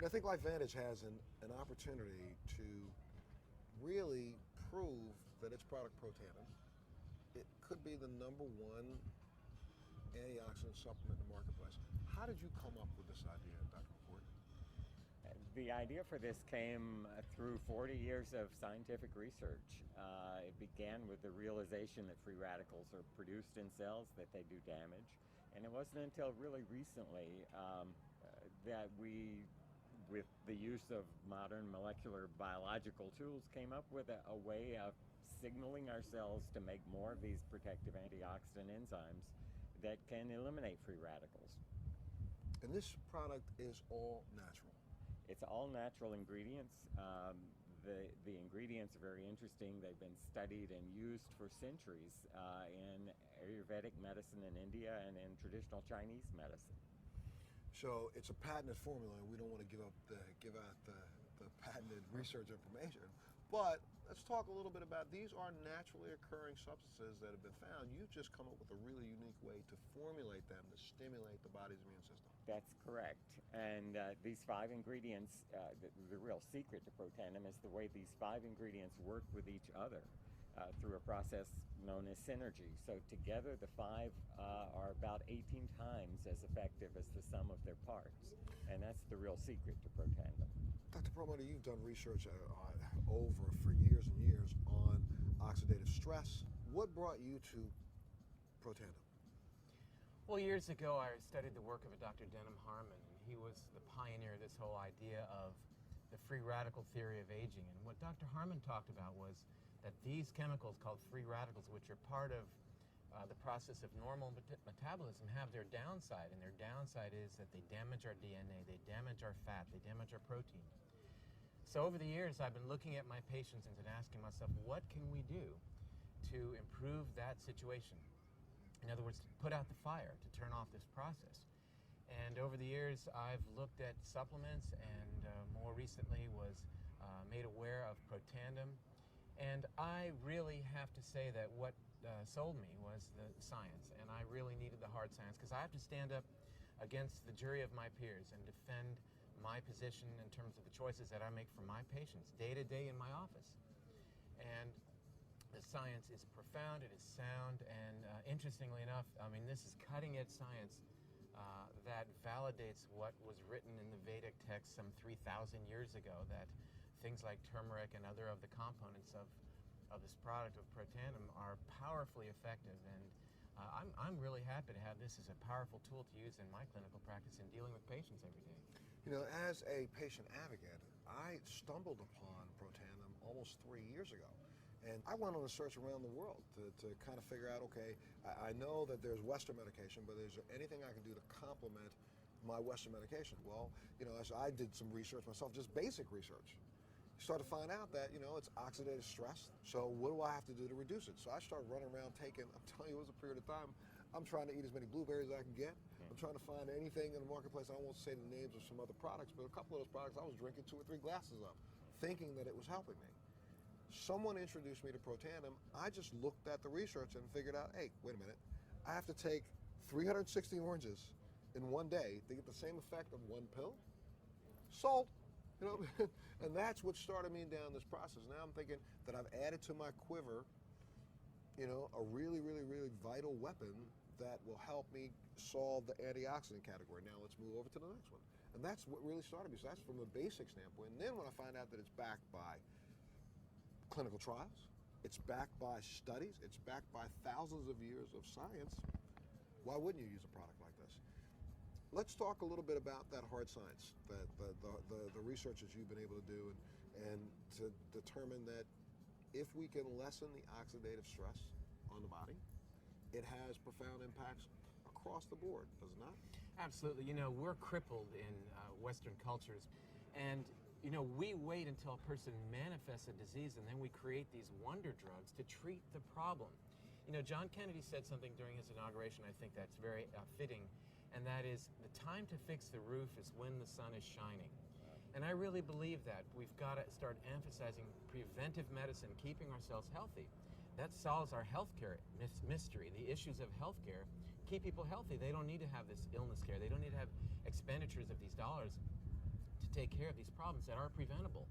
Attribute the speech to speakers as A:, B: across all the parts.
A: I think LifeVantage has an opportunity to really prove that its product Protandim, it could be the #1 antioxidant supplement in the marketplace. How did you come up with this idea, Dr. McCord?
B: The idea for this came through 40 years of scientific research. It began with the realization that free radicals are produced in cells, that they do damage. And it wasn't until really recently that we, with the use of modern molecular biological tools, came up with a way of signaling our cells to make more of these protective antioxidant enzymes that can eliminate free radicals.
A: And this product is all natural.
B: It's all natural ingredients. The ingredients are very interesting. They've been studied and used for centuries in Ayurvedic medicine in India and in traditional Chinese medicine.
A: So it's a patented formula, and we don't want to give out the patented research information. But let's talk a little bit about these are naturally occurring substances that have been found. You've just come up with a really unique way to formulate them to stimulate the body's immune system.
B: That's correct. And these 5 ingredients, the real secret to Protandim is the way these 5 ingredients work with each other through a process known as synergy. So together the 5 are about 18 times as effective as the sum of their parts. And that's the real secret to Protandim.
A: Dr. Perlmutter, you've done research for years and years on oxidative stress. What brought you to Protandim?
C: Well, years ago I studied the work of a Dr. Denham Harmon, and he was the pioneer of this whole idea of the free radical theory of aging. And what Dr. Harmon talked about was that these chemicals called free radicals, which are part of the process of normal metabolism, have their downside, and their downside is that they damage our DNA, they damage our fat, they damage our protein. So over the years I've been looking at my patients and asking myself, what can we do to improve that situation? In other words, to put out the fire, to turn off this process. And over the years I've looked at supplements, and more recently was made aware of Protandim. And I really have to say that what sold me was the science, and I really needed the hard science, because I have to stand up against the jury of my peers and defend my position in terms of the choices that I make for my patients day to day in my office. And the science is profound, it is sound, and interestingly enough, I mean, this is cutting-edge science that validates what was written in the Vedic text some 3,000 years ago, that things like turmeric and other of the components of this product of Protandim are powerfully effective. And I'm really happy to have this as a powerful tool to use in my clinical practice in dealing with patients every day.
A: You know, as a patient advocate, I stumbled upon Protandim almost 3 years ago. And I went on a search around the world to kind of figure out, okay, I know that there's Western medication, but is there anything I can do to complement my Western medication? Well, you know, as I did some research myself, just basic research, you start to find out that, you know, it's oxidative stress. So what do I have to do to reduce it? So I started running around taking, I'm telling you, it was a period of time, I'm trying to eat as many blueberries as I can get. I'm trying to find anything in the marketplace. I won't say the names of some other products, but a couple of those products I was drinking 2 or 3 glasses of, thinking that it was helping me. Someone introduced me to Protandim. I just looked at the research and figured out, hey, wait a minute, I have to take 360 oranges in one day to get the same effect of 1 pill? Sold. You know, and that's what started me down this process. Now I'm thinking that I've added to my quiver, you know, a really, really, really vital weapon that will help me solve the antioxidant category. Now let's move over to the next one. And that's what really started me. So that's from a basic standpoint. And then when I find out that it's backed by clinical trials, it's backed by studies, it's backed by thousands of years of science, why wouldn't you use a product like this? Let's talk a little bit about that hard science, the research that you've been able to do, and to determine that if we can lessen the oxidative stress on the body, it has profound impacts across the board, does it not?
C: Absolutely. You know, we're crippled in Western cultures, and you know, we wait until a person manifests a disease, and then we create these wonder drugs to treat the problem. You know, John Kennedy said something during his inauguration, I think that's very fitting, and that is, the time to fix the roof is when the sun is shining. And I really believe that. We've got to start emphasizing preventive medicine, keeping ourselves healthy. That solves our healthcare mystery. The issues of healthcare keep people healthy. They don't need to have this illness care. They don't need to have expenditures of these dollars to take care of these problems that are preventable.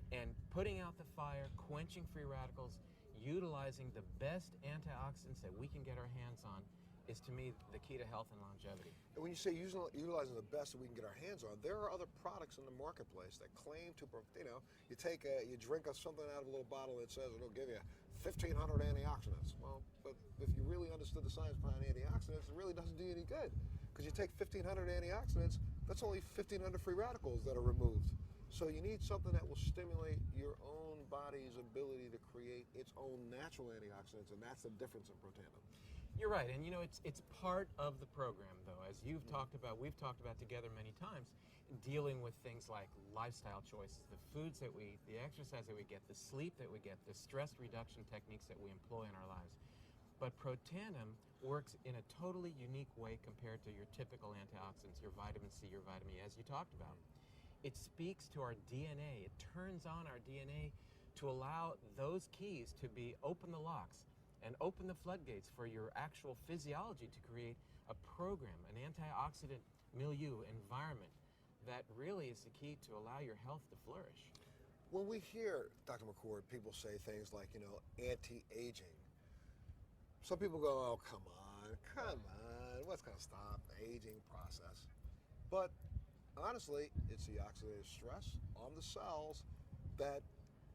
C: And putting out the fire, quenching free radicals, utilizing the best antioxidants that we can get our hands on is, to me, the key to health and longevity.
A: And when you say utilizing the best that we can get our hands on, there are other products in the marketplace that claim to, you drink something out of a little bottle and it says it'll give you 1,500 antioxidants. Well, but if you really understood the science behind antioxidants, it really doesn't do you any good. Because you take 1,500 antioxidants, that's only 1,500 free radicals that are removed. So you need something that will stimulate your own body's ability to create its own natural antioxidants, and that's the difference in Protandim.
C: You're right, and it's part of the program, though, as we've talked about together many times, dealing with things like lifestyle choices, the foods that we eat, the exercise that we get, the sleep that we get, the stress reduction techniques that we employ in our lives. But Protandim works in a totally unique way compared to your typical antioxidants, your vitamin C, your vitamin E, as you talked about. It speaks to our DNA. It turns on our DNA to allow those keys to open the locks and open the floodgates for your actual physiology to create a program, an antioxidant milieu, environment that really is the key to allow your health to flourish.
A: When we hear, Dr. McCord, people say things like, anti-aging, some people go, oh, come on, what's going to stop the aging process? But honestly, it's the oxidative stress on the cells that,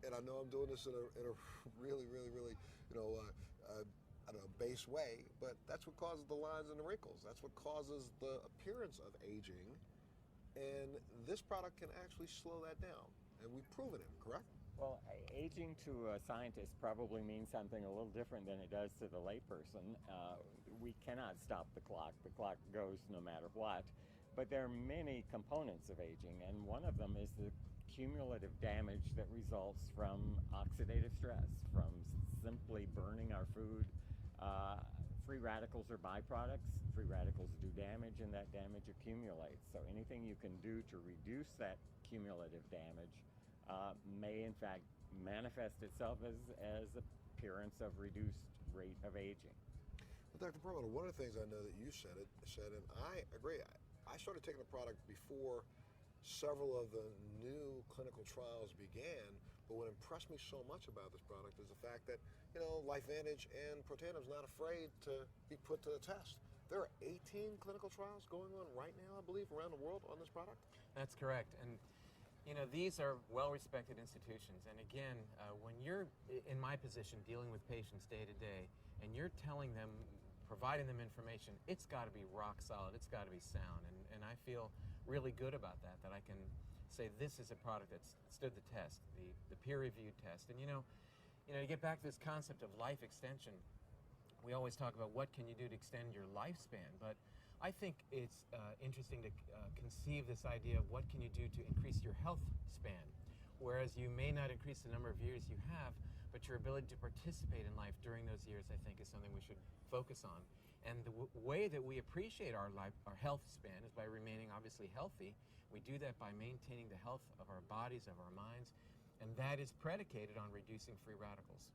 A: and I know I'm doing this in a really, really, really, I don't know, base way, but that's what causes the lines and the wrinkles. That's what causes the appearance of aging. And this product can actually slow that down. And we've proven it, correct?
B: Well, aging to a scientist probably means something a little different than it does to the layperson. We cannot stop the clock. The clock goes no matter what. But there are many components of aging, and one of them is the cumulative damage that results from oxidative stress, from simply burning our food. Free radicals are byproducts. Free radicals do damage, and that damage accumulates. So anything you can do to reduce that cumulative damage may in fact manifest itself as appearance of reduced rate of aging.
A: Well, Dr. Perlmutter, one of the things I know that you said, and I agree, I started taking the product before several of the new clinical trials began, but what impressed me so much about this product is the fact that, LifeVantage and Protandim's not afraid to be put to the test. There are 18 clinical trials going on right now, I believe, around the world on this product?
C: That's correct. And these are well-respected institutions. And again, when you're in my position dealing with patients day to day, and you're telling them, providing them information, it's got to be rock solid. It's got to be sound. And I feel really good about that I can say this is a product that's stood the test, the peer-reviewed test. And to get back to this concept of life extension, we always talk about what can you do to extend your lifespan, but I think it's interesting to conceive this idea of what can you do to increase your health span, whereas you may not increase the number of years you have, but your ability to participate in life during those years, I think, is something we should focus on. And the way that we appreciate our health span is by remaining obviously healthy. We do that by maintaining the health of our bodies, of our minds, and that is predicated on reducing free radicals.